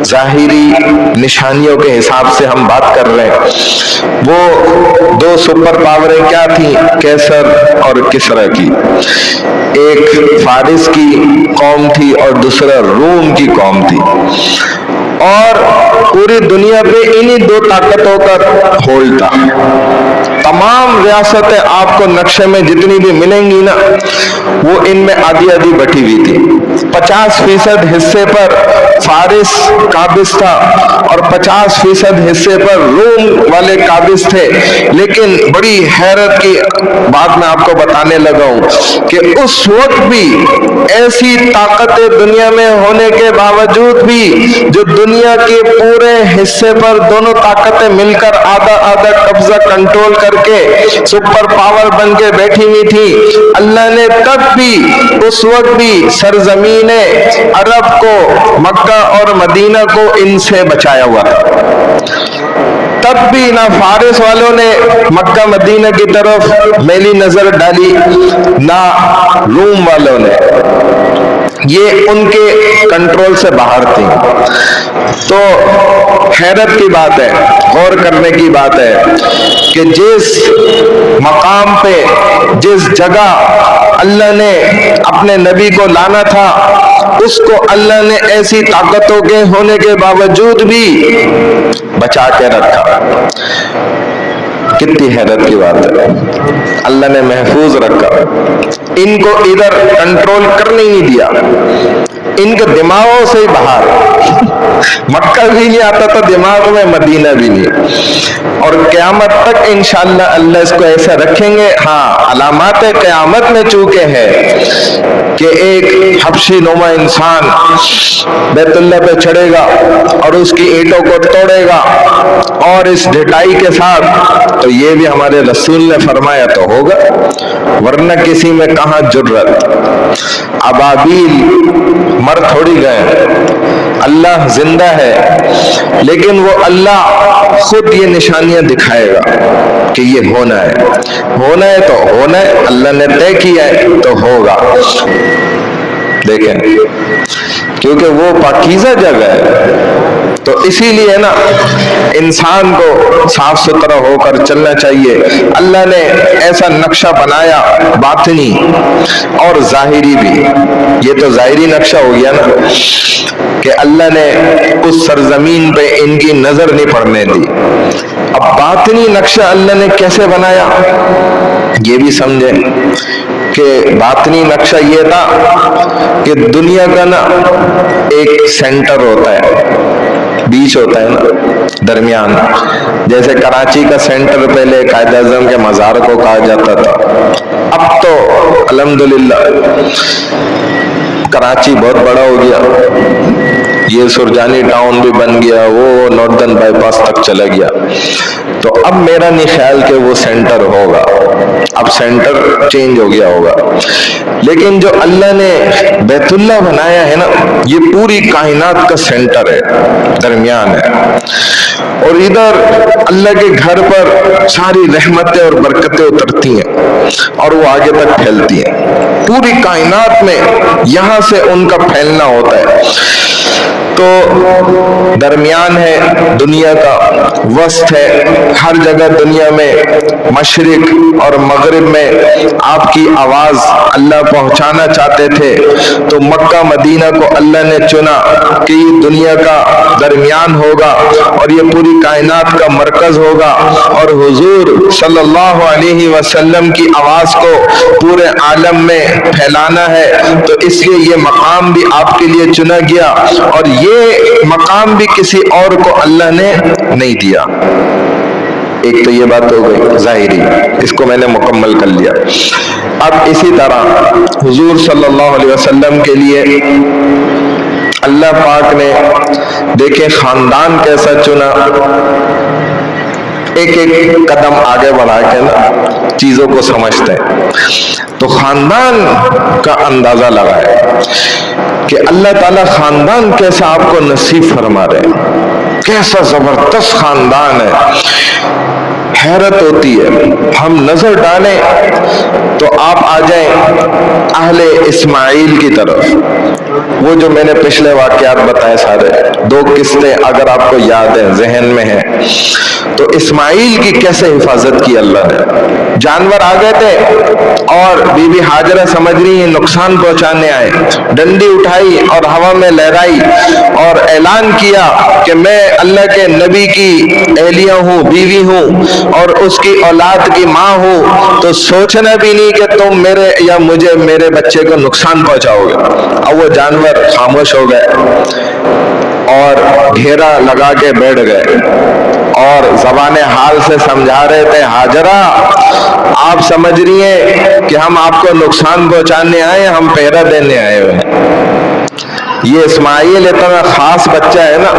ظاہری نشانیوں کے حساب سے ہم بات کر رہے ہیں۔ وہ دو سپر پاوریں کیا تھیں؟ کیسر اور کسرا کی۔ ایک فارس کی قوم تھی اور دوسرا روم کی قوم تھی، اور پوری دنیا پہ انہی دو طاقتوں کا ہولڈ تھا۔ تمام ریاستیں آپ کو نقشے میں جتنی بھی ملیں گی نا، وہ ان میں آدھی آدھی بٹی ہوئی تھی۔ 50% حصے پر فارس قابض تھا اور 50% حصے پر روم والے قابض تھے۔ لیکن بڑی حیرت کی بات میں آپ کو بتانے لگا ہوں کہ اس وقت بھی ایسی طاقتیں دنیا میں ہونے کے باوجود بھی جو دنیا کے پورے حصے پر دونوں طاقتیں مل کر آدھا آدھا قبضہ کنٹرول کر کے سپر پاور بن کے بیٹھی ہوئی تھی، اللہ نے تب بھی اس وقت بھی سرزمین عرب کو، مکہ اور مدینہ کو ان سے بچایا ہوا تھا۔ تب بھی نہ فارس والوں نے مکہ مدینہ کی طرف میلی نظر ڈالی، نہ روم والوں نے، یہ ان کے کنٹرول سے باہر تھی۔ تو حیرت کی بات ہے، غور کرنے کی بات ہے کہ جس مقام پہ، جس جگہ اللہ نے اپنے نبی کو لانا تھا، اس کو اللہ نے ایسی طاقتوں کے ہونے کے باوجود بھی بچا کے رکھا۔ کتنی حیرت کی بات ہے، اللہ نے محفوظ رکھا، ان کو ادھر کنٹرول کرنے نہیں دیا، ان کے دماغوں سے ہی باہر۔ مکہ بھی نہیں آتا تھا دماغ میں، مدینہ بھی نہیں، اور قیامت تک انشاءاللہ اللہ اس کو ایسا رکھیں گے۔ ہاں، علامات قیامت میں چونکہ ہے کہ ایک حبشی نما انسان بیت اللہ پہ چڑھے گا اور اس کی اینٹوں کو توڑے گا، اور اس ڈھٹائی کے ساتھ، تو یہ بھی ہمارے رسول نے فرمایا تو ہوگا، ورنہ کسی میں کہاں جرت۔ ابابیل مر تھوڑی گئے، اللہ زندہ ہے، لیکن وہ اللہ خود یہ نشانیاں دکھائے گا کہ یہ ہونا ہے، ہونا ہے تو ہونا ہے، اللہ نے طے کیا ہے تو ہوگا۔ دیکھیں، کیونکہ وہ پاکیزہ جگہ ہے، تو اسی لیے نا انسان کو صاف ستھرا ہو کر چلنا چاہیے۔ اللہ نے ایسا نقشہ بنایا، باطنی اور ظاہری بھی۔ یہ تو ظاہری نقشہ ہو گیا نا کہ اللہ نے اس سرزمین پہ ان کی نظر نہیں پڑنے دی۔ اب باطنی نقشہ اللہ نے کیسے بنایا یہ بھی سمجھیں کہ باطنی نقشہ یہ تھا کہ دنیا کا نا ایک سینٹر ہوتا ہے، بیچ ہوتا ہے نا، درمیان، جیسے کراچی کا سینٹر پہلے قائد اعظم کے مزار کو کہا جاتا تھا، اب تو الحمدللہ کراچی بہت بڑا ہو گیا، یہ سرجانی ٹاؤن بھی بن گیا، وہ ناردرن بائی پاس تک چلا گیا، تو اب میرا نہیں خیال کہ وہ سینٹر ہوگا، اب سینٹر چینج ہو گیا ہوگا۔ لیکن جو اللہ نے بیت اللہ بنایا ہے نا، یہ پوری کائنات کا سینٹر ہے، درمیان ہے، اور ادھر اللہ کے گھر پر ساری رحمتیں اور برکتیں اترتی ہیں اور وہ آگے تک پھیلتی ہیں، پوری کائنات میں یہاں سے ان کا پھیلنا ہوتا ہے۔ تو درمیان ہے دنیا کا، وسط ہے، ہر جگہ دنیا میں مشرق اور مغرب میں آپ کی آواز اللہ پہنچانا چاہتے تھے، تو مکہ مدینہ کو اللہ نے چنا کہ یہ دنیا کا درمیان ہوگا اور یہ پوری کائنات کا مرکز ہوگا، اور حضور صلی اللہ علیہ وسلم کی آواز کو پورے عالم میں پھیلانا ہے، تو اس لیے یہ مقام بھی آپ کے لیے چنا گیا، اور یہ مقام بھی کسی اور کو اللہ نے نہیں دیا۔ ایک تو یہ بات ہو گئی ظاہری، اس کو میں نے مکمل کر لیا۔ اب اسی طرح حضور صلی اللہ علیہ وسلم کے لیے اللہ پاک نے دیکھیں خاندان کیسا چنا، ایک ایک قدم آگے بڑھا کے نا چیزوں کو سمجھتے ہیں. تو خاندان کا اندازہ لگائے کہ اللہ تعالیٰ خاندان کیسا آپ کو نصیب فرما رہے ہیں، کیسا زبردست خاندان ہے. حیرت ہوتی ہے. ہم نظر ڈالیں تو آپ آ جائیں اہل اسماعیل کی طرف. وہ جو میں نے پچھلے واقعات بتائے سارے 2 قسطیں اگر آپ کو یاد ہیں، ذہن میں ہیں، تو اسماعیل کی کیسے حفاظت کی اللہ نے. جانور آ گئے تھے اور بی بی ہاجرہ سمجھ رہی ہیں نقصان پہنچانے آئے، ڈنڈی اٹھائی اور ہوا میں لہرائی اور اعلان کیا کہ میں اللہ کے نبی کی اہلیہ ہوں، بیوی ہوں اور اس کی اولاد کی ماں ہوں، تو سوچنا بھی نہیں کہ تم میرے یا مجھے میرے بچے کو نقصان پہنچاؤ گے. اب وہ جانور خاموش ہو گئے اور گھیرا لگا کے بیٹھ گئے اور زبان حال سے سمجھا رہے تھے، ہاجرہ آپ سمجھ رہی ہیں کہ ہم آپ کو نقصان پہنچانے آئے، ہم پہرا دینے آئے ہوئے ہیں. یہ اسماعیل اتنا خاص بچہ ہے نا،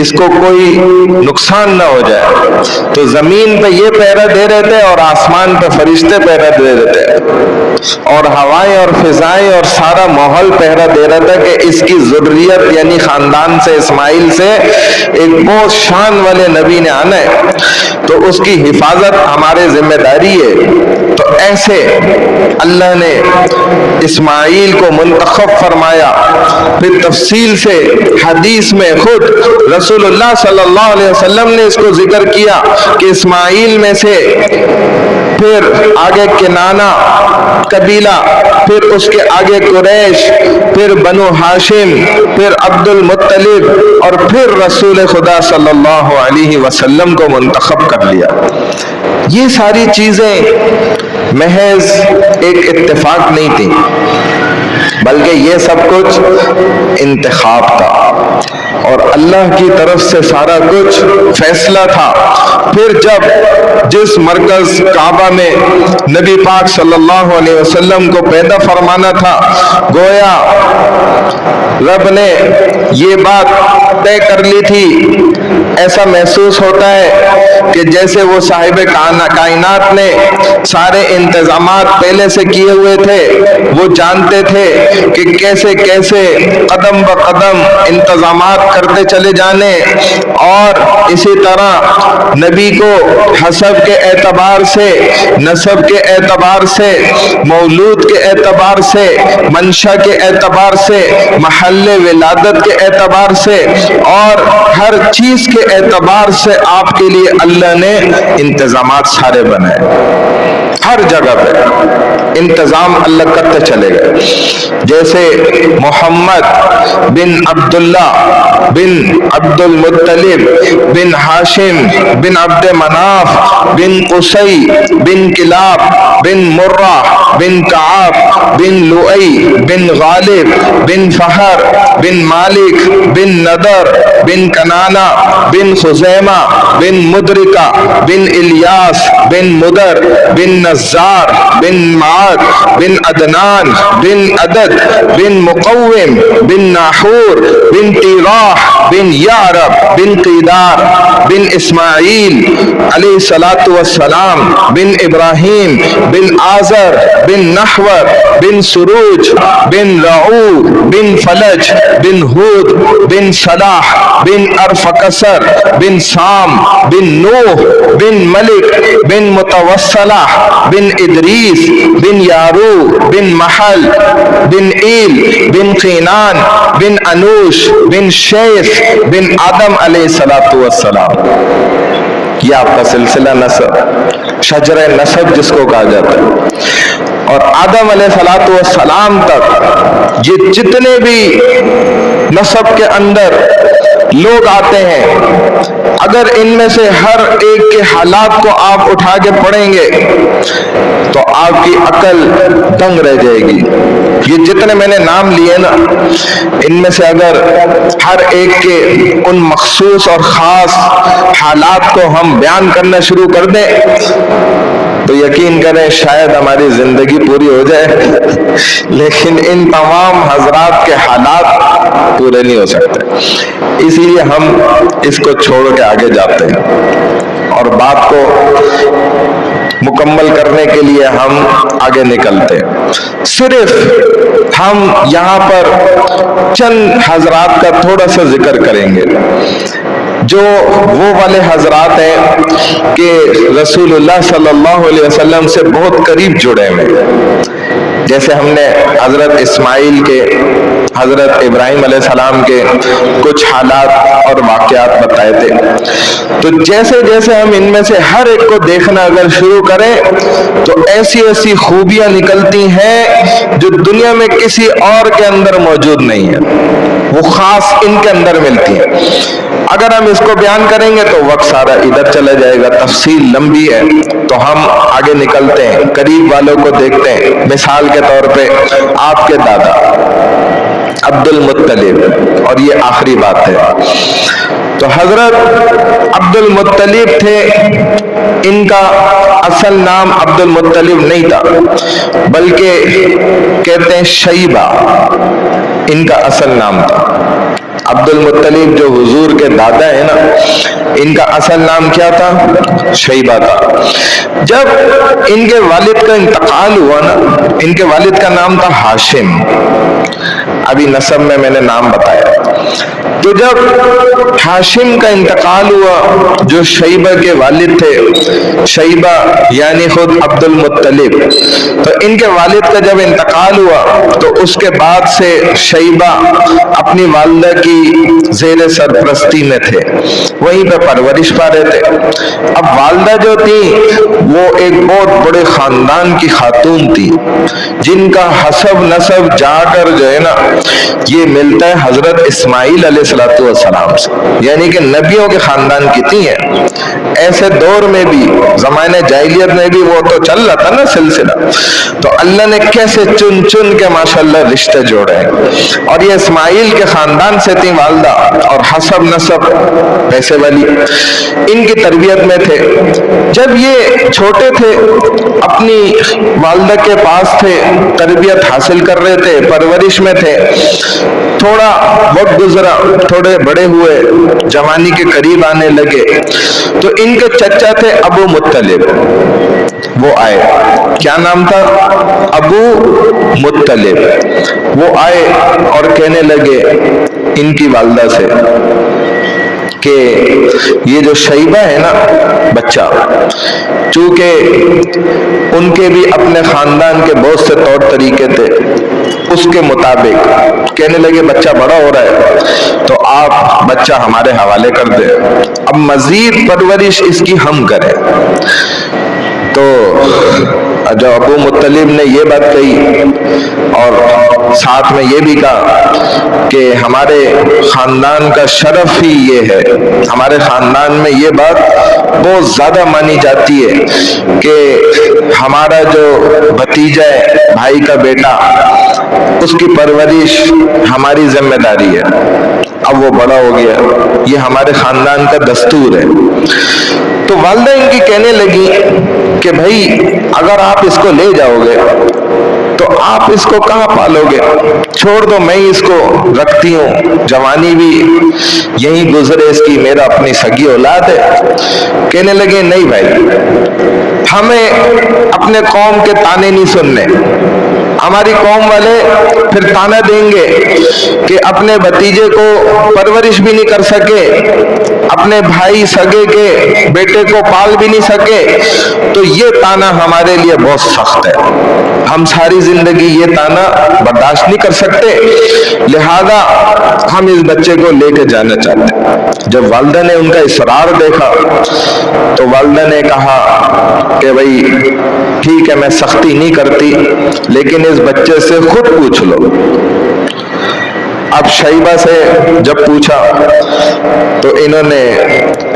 اس کو کوئی نقصان نہ ہو جائے، تو زمین پہ یہ پہرا دے رہے تھے اور آسمان پہ فرشتے پہرا دے رہے تھے اور ہوائیں اور فضائیں اور سارا ماحول پہرا دے رہا تھا کہ اس کی ذریت یعنی خاندان سے اسماعیل سے ایک بہت شان والے نبی نے آنا ہے، تو اس کی حفاظت ہمارے ذمہ داری ہے. تو ایسے اللہ نے اسماعیل کو منتخب فرمایا. پھر تفصیل سے حدیث میں خود رسول اللہ صلی اللہ علیہ وسلم نے اس کو ذکر کیا کہ اسماعیل میں سے پھر آگے کنانہ قبیلہ، پھر اس کے آگے قریش، پھر بنو ہاشم، پھر عبد المطلب اور پھر رسول خدا صلی اللہ علیہ وسلم کو منتخب کر لیا. یہ ساری چیزیں محض ایک اتفاق نہیں تھی، بلکہ یہ سب کچھ انتخاب تھا اور اللہ کی طرف سے سارا کچھ فیصلہ تھا. پھر جب جس مرکز کعبہ میں نبی پاک صلی اللہ علیہ وسلم کو پیدا فرمانا تھا، گویا رب نے یہ بات طے کر لی تھی. ایسا محسوس ہوتا ہے کہ جیسے وہ صاحب کائنات نے سارے انتظامات پہلے سے کیے ہوئے تھے، وہ جانتے تھے کہ کیسے کیسے قدم بہ قدم انتظامات کرتے چلے جانے، اور اسی طرح نبی کو حسب کے اعتبار سے، نسب کے اعتبار سے، مولود کے اعتبار سے، منشا کے اعتبار سے، محل ولادت کے اعتبار سے اور ہر چیز کے اعتبار سے آپ کے لیے اللہ نے انتظامات سارے بنائے. ہر جگہ پہ انتظام اللہ کرتے چلے گئے. جیسے محمد بن عبداللہ بن عبد المطلب بن ہاشم بن عبد مناف بن قصی بن کلاب بن مرہ بن کعب بن لؤی بن غالب بن فہر بن مالک بن ندر بن کنانہ بن خزیمہ بن مدرکہ بن الیاس بن مدر بن نزار بن معاد بن عدنان بن عدد بن مقوم بن ناحور بن تیراح بن یعرب بن قیدار بن اسماعیل علیہ الصلاۃ والسلام بن ابراہیم بن آزر بن نحور بن سروج بن رعو بن فلج بن ہود بن صلاح بن ارفقسر بن سام بن نوح بن ملک بن متوسلہ بن ادریس بن یارو بن محل بن ایل بن قینان بن انوش بن شیث بن آدم علیہ الصلاۃ والسلام. یہ آپ کا سلسلہ نسب، شجرہ نسب جس کو کہا جاتا ہے. اور آدم علیہ الصلاۃ والسلام تک یہ جتنے بھی نسب کے اندر لوگ آتے ہیں، اگر ان میں سے ہر ایک کے حالات کو آپ اٹھا کے پڑھیں گے تو آپ کی عقل دنگ رہ جائے گی. یہ جتنے میں نے نام لیے نا، ان میں سے اگر ہر ایک کے ان مخصوص اور خاص حالات کو ہم بیان کرنا شروع کر دیں تو یقین کریں شاید ہماری زندگی پوری ہو جائے، لیکن ان تمام حضرات کے حالات پورے نہیں ہو سکتے. اسی لیے ہم اس کو چھوڑ کے آگے جاتے ہیں اور بات کو مکمل کرنے کے لیے ہم آگے نکلتے ہیں۔ صرف ہم یہاں پر چند حضرات کا تھوڑا سا ذکر کریں گے، جو وہ والے حضرات ہیں کہ رسول اللہ صلی اللہ علیہ وسلم سے بہت قریب جڑے ہوئے، جیسے ہم نے حضرت اسماعیل کے، حضرت ابراہیم علیہ السلام کے کچھ حالات اور واقعات بتائے تھے۔ تو جیسے جیسے ہم ان میں سے ہر ایک کو دیکھنا اگر شروع کریں تو ایسی ایسی خوبیاں نکلتی ہیں جو دنیا میں کسی اور کے اندر موجود نہیں ہے، وہ خاص ان کے اندر ملتی ہیں۔ اگر ہم اس کو بیان کریں گے تو وقت سارا ادھر چلا جائے گا، تفصیل لمبی ہے، تو ہم آگے نکلتے ہیں، قریب والوں کو دیکھتے ہیں۔ مثال کے طور پہ آپ کے دادا عبد المطلب، اور یہ آخری بات ہے، تو حضرت عبد المطلب تھے، ان کا اصل نام عبد المطلب نہیں تھا، بلکہ کہتے ہیں شیبہ ان کا اصل نام تھا۔ عبد المطلب جو حضور کے دادا ہیں نا، ان کا اصل نام کیا تھا؟ شیبہ تھا۔ جب ان کے والد کا انتقال ہوا نا، ان کے والد کا نام تھا ہاشم، ابھی نسب میں نے نام بتایا۔ تو جب ہاشم کا انتقال ہوا، جو شیبہ کے والد تھے، شیبہ یعنی خود عبد المطلب، تو ان کے والد کا جب انتقال ہوا تو اس کے بعد سے شیبہ اپنی والدہ کی زیر سرپرستی میں تھے، وہیں پہ پرورش پا رہے تھے۔ اب والدہ جو تھی وہ ایک بہت بڑے خاندان کی خاتون تھی، جن کا حسب نسب جا کر جو ہے نا یہ ملتا ہے حضرت اسماعیل علیہ السلام سے، یعنی کہ نبیوں کے خاندان کی تھی ہیں۔ ایسے دور میں بھی، زمانے جاہلیت میں بھی وہ تو چل رہا تھا نا سلسلہ، تو اللہ نے کیسے چن چن کے ماشاءاللہ رشتے جوڑے ہیں، اور یہ اسماعیل کے خاندان سے تھی والدہ، اور حسب نسب پیسے والی، ان کی تربیت میں تھے۔ جب یہ چھوٹے تھے اپنی والدہ کے پاس تھے، تربیت حاصل کر رہے تھے، پرورش میں تھے، تھوڑا وقت گزرا، تھوڑے بڑے ہوئے، جوانی کے قریب آنے لگے، تو ان کے چچا تھے ابو مطلب، وہ آئے، کیا نام تھا؟ ابو مطلب۔ وہ آئے اور کہنے لگے ان کی والدہ سے کہ یہ جو شیبہ ہے نا بچہ، چونکہ ان کے بھی اپنے خاندان کے بہت سے طور طریقے تھے، اس کے مطابق کہنے لگے بچہ بڑا ہو رہا ہے تو آپ بچہ ہمارے حوالے کر دیں، اب مزید پرورش اس کی ہم کریں۔ تو جو ابو مطلب نے یہ بات کہی اور ساتھ میں یہ بھی کہا کہ ہمارے خاندان کا شرف ہی یہ ہے، ہمارے خاندان میں یہ بات بہت زیادہ مانی جاتی ہے کہ ہمارا جو بھتیجا ہے، بھائی کا بیٹا، اس کی پرورش ہماری ذمہ داری ہے۔ اب وہ بڑا ہو گیا، یہ ہمارے خاندان کا دستور ہے۔ تو والدہ ان کی کہنے لگی کہ بھائی اگر آپ اس کو لے جاؤ گے تو آپ اس کو کہاں پالو گے، چھوڑ دو، میں اس کو رکھتی ہوں، جوانی بھی یہیں گزرے اس کی، میرا اپنی سگی اولاد ہے۔ کہنے لگے نہیں بھائی، ہمیں اپنے قوم کے تانے نہیں سننے، ہماری قوم والے پھر تانا دیں گے کہ اپنے بھتیجے کو پرورش بھی نہیں کر سکے، اپنے بھائی سگے کے بیٹے کو پال بھی نہیں سکے، تو یہ تانا ہمارے لیے بہت سخت ہے، ہم ساری زندگی یہ تانا برداشت نہیں کر سکتے، لہذا ہم اس بچے کو لے کے جانا چاہتے ہیں۔ جب والدہ نے ان کا اصرار دیکھا تو والدہ نے کہا کہ بھائی ٹھیک ہے، میں سختی نہیں کرتی، لیکن اس بچے سے خود پوچھ لو۔ اب شیبہ سے جب پوچھا تو انہوں نے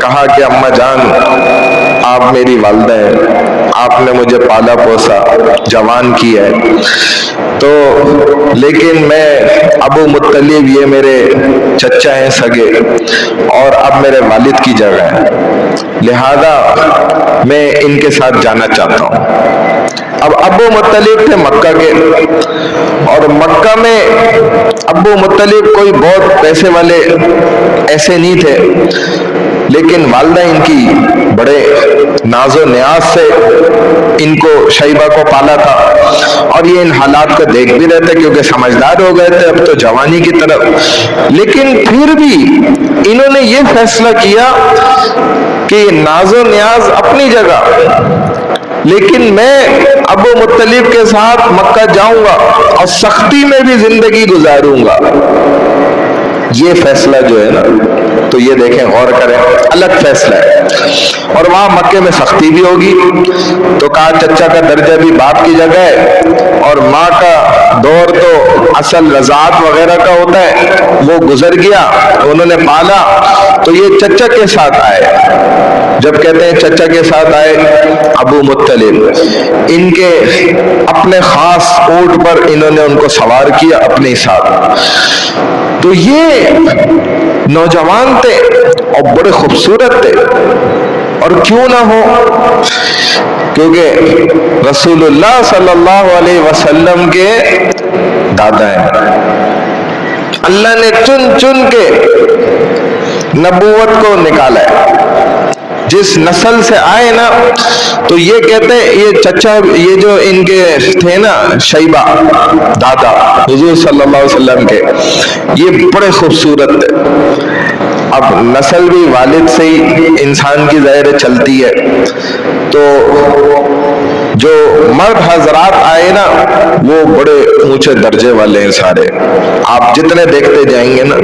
کہا کہ اماں جان آپ میری والدہ ہیں، آپ نے مجھے پالا پوسا، جوان کیا ہے، تو لیکن میں ابو مطلب یہ میرے چچا ہیں سگے، اور اب میرے والد کی جگہ ہے، لہذا میں ان کے ساتھ جانا چاہتا ہوں۔ اب ابو مطلب تھے مکہ کے، اور مکہ میں ابو مطلب کوئی بہت پیسے والے ایسے نہیں تھے، لیکن والدہ ان کی بڑے ناز و نیاز سے ان کو شیبہ کو پالا تھا، اور یہ ان حالات کو دیکھ بھی رہے تھے کیونکہ سمجھدار ہو گئے تھے اب تو جوانی کی طرف، لیکن پھر بھی انہوں نے یہ فیصلہ کیا کہ ناز و نیاز اپنی جگہ، لیکن میں ابو مطلب کے ساتھ مکہ جاؤں گا اور سختی میں بھی زندگی گزاروں گا۔ یہ فیصلہ جو ہے نا، تو یہ دیکھیں، غور کریں، الگ فیصلہ ہے، اور وہاں مکے میں سختی بھی ہوگی، تو کہا چچا کا درجہ بھی باپ کی جگہ ہے، اور ماں کا دور تو اصل رضاعت وغیرہ کا ہوتا ہے، وہ گزر گیا، انہوں نے پالا، تو یہ چچا کے ساتھ آئے۔ جب کہتے ہیں چچا کے ساتھ آئے ابو مطلب، ان کے اپنے خاص اونٹ پر انہوں نے ان کو سوار کیا اپنے ساتھ۔ تو یہ نوجوان تھے اور بڑے خوبصورت تھے، اور کیوں نہ ہو، کیونکہ رسول اللہ صلی اللہ علیہ وسلم کے دادا ہیں۔ اللہ نے چن چن کے نبوت کو نکالا ہے، جس نسل سے آئے نا، تو یہ کہتے ہیں یہ چچا، یہ جو ان کے تھے نا شیبہ دادا حضور صلی اللہ علیہ وسلم کے، یہ بڑے خوبصورت تھے۔ اب نسل بھی والد سے ہی انسان کی ظاہر چلتی ہے، تو جو مرد حضرات آئے نا وہ بڑے اونچے درجے والے ہیں سارے، آپ جتنے دیکھتے جائیں گے نا،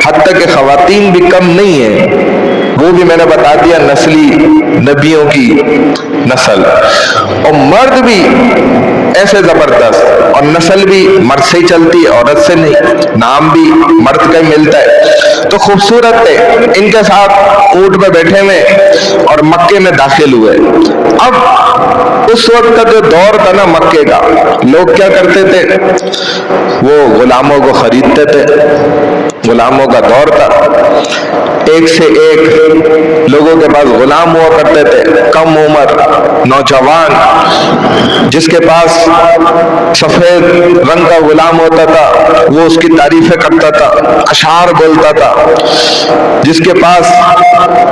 حتیٰ کہ خواتین بھی کم نہیں ہیں، وہ بھی میں نے بتا دیا نسلی نبیوں کی نسل، اور مرد بھی ایسے زبردست، اور نسل بھی مرد سے ہی چلتی ہے، عورت سے نہیں، نام بھی مرد کا ہی ملتا ہے۔ تو خوبصورت تھے، ان کے ساتھ اونٹ پہ بیٹھے ہوئے اور مکے میں داخل ہوئے۔ اب اس وقت کا جو دور تھا نا مکے کا، لوگ کیا کرتے تھے، وہ غلاموں کو خریدتے تھے، غلاموں کا دور تھا، ایک سے ایک لوگوں کے پاس غلام ہوا کرتے تھے، کم عمر نوجوان، جس کے پاس سفید رنگ کا غلام ہوتا تھا وہ اس کی تعریفیں کرتا تھا، اشعار بولتا تھا، جس کے پاس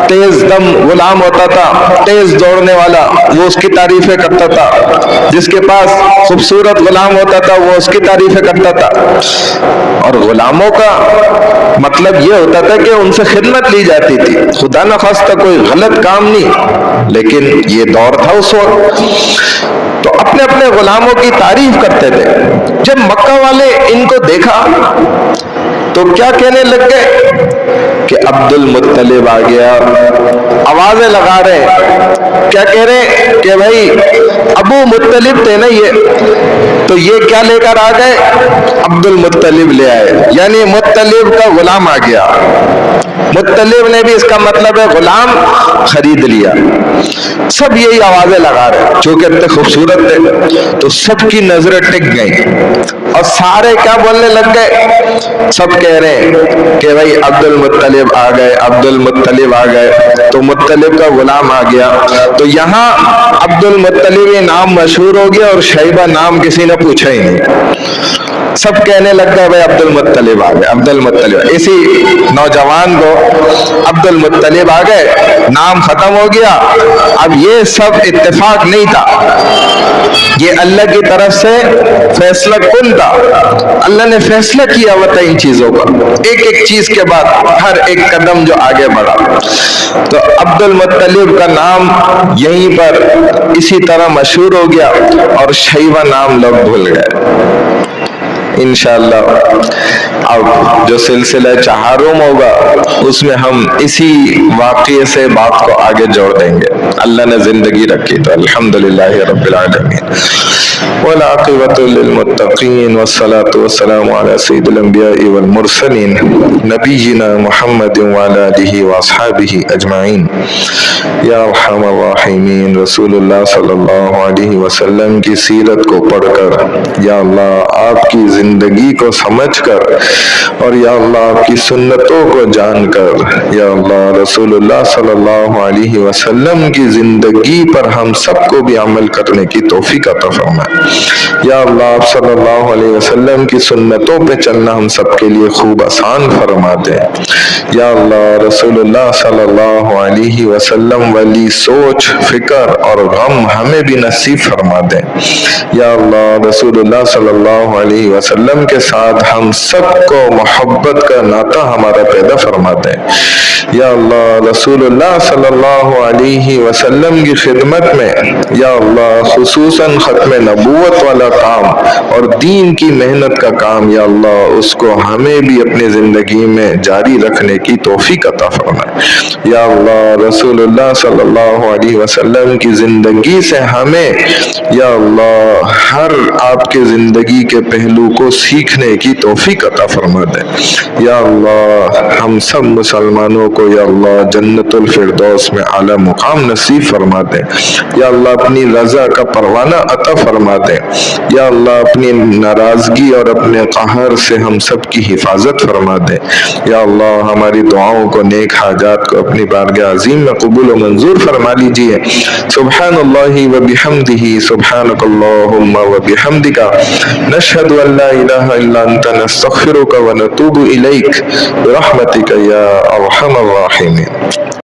تیز دم غلام ہوتا تھا، تیز دوڑنے والا، وہ اس کی تعریفیں کرتا تھا، جس کے پاس خوبصورت غلام ہوتا تھا وہ اس کی تعریفیں کرتا تھا۔ اور غلاموں کا مطلب یہ ہوتا تھا کہ ان سے خدمت لی جاتی تھی، خدا نخواستہ کوئی غلط کام نہیں، لیکن یہ دور تھا اس وقت، تو اپنے اپنے غلاموں کی تعریف کرتے تھے۔ جب مکہ والے ان کو دیکھا تو کیا کہنے لگ گئے کہ عبد المطلب آ گیا، آوازیں لگا رہے، کیا کہہ رہے کہ بھائی ابو مطلب تھے نا یہ، تو یہ کیا لے کر آ گئے، عبد المطلب لے آئے، یعنی مطلب کا غلام آ گیا۔ مطلب نے بھی اس کا مطلب ہے غلام خرید لیا۔ سب یہی آوازیں لگا رہے، چونکہ اتنے خوبصورت تھے تو سب کی نظریں ٹک گئیں، اور سارے کیا بولنے لگ گئے، سب کہہ رہے ہیں کہ بھائی عبد المطلب آ گئے، عبد المطلب آ گئے، تو مطلب کا غلام آ گیا۔ تو یہاں عبد المطلب یہ نام مشہور ہو گیا اور شیبہ نام کسی نے پوچھا ہی نہیں، سب کہنے لگ گئے بھائی عبد المطلب آ گئے، عبد المطلب، اسی نوجوان کو عبد المطلب آ گئے، نام ختم ہو گیا۔ اب یہ سب اتفاق نہیں تھا، یہ اللہ کی طرف سے فیصلہ کن تھا، اللہ نے فیصلہ کیا ہوا تھا ان چیزوں کا، ایک ایک چیز کے بعد ہر ایک قدم جو آگے بڑھا، تو عبد المطلب کا نام یہیں پر اسی طرح مشہور ہو گیا، اور شیبہ نام لوگ بھول گئے۔ انشاءاللہ اب جو سلسلہ چہارم ہوگا اس میں ہم اسی واقعے سے بات کو آگے جوڑ دیں گے، اللہ نے زندگی رکھی تو الحمدللہ رب العالمین، والعاقبۃ للمتقین، والصلاۃ والسلام علی سید الانبیاء والمرسلین، نبینا محمد وعلی آلہ واصحابہ اجمعین۔ یا ارحم الراحمین، رسول اللہ صلی اللہ علیہ وسلم کی سیرت کو پڑھ کر، یا اللہ آپ کی زندگی کو سمجھ کر، اور یا اللہ آپ کی سنتوں کو جان کر، یا اللہ رسول اللہ صلی اللہ علیہ وسلم کی زندگی پر ہم سب کو بھی عمل کرنے کی توفیق عطا فرمائے۔ یا اللہ آپ صلی اللہ علیہ وسلم کی سنتوں پہ چلنا ہم سب کے لیے خوب آسان فرما دے۔ یا اللہ رسول اللہ صلی اللہ علیہ وسلم والی سوچ، فکر اور غم ہمیں بھی نصیب فرما دے۔ یا اللہ رسول اللہ صلی اللہ علیہ وسلم کے ساتھ ہم سب کو محبت کا ناطہ ہمارا پیدا فرما دے۔ یا اللہ رسول اللہ صلی اللہ علیہ وسلم کی خدمت میں یا اللہ خصوصاً ختم نبوت والا کام اور دین کی محنت کا کام یا اللہ اس کو ہمیں بھی اپنی زندگی میں جاری رکھنے کی توفیق عطا فرما۔ یا اللہ رسول اللہ صلی اللہ علیہ وسلم کی زندگی سے ہمیں یا اللہ ہر آپ کے زندگی کے پہلو کو سیکھنے کی توفیق عطا فرما دے۔ یا اللہ ہم سب مسلمانوں کو یا اللہ جنت الفردوس میں اعلیٰ مقام نصیب فرما دے۔ یا اللہ اپنی رضا کا پروانہ عطا فرما دے۔ یا اللہ اپنی ناراضگی اور اپنے قہر سے ہم سب کی حفاظت فرما دے۔ یا اللہ ہماری دعاؤں کو، نیک حاجات کو اپنی بارگاہ عظیم میں قبول و منظور فرما لیجئے۔ سبحان اللہ و بحمدہ، سبحانک اللہم و بحمدک، نشہد ان لا الہ الا انت، نستغفرک و نتوب الیک برحمتک یا ارحم الراحمین۔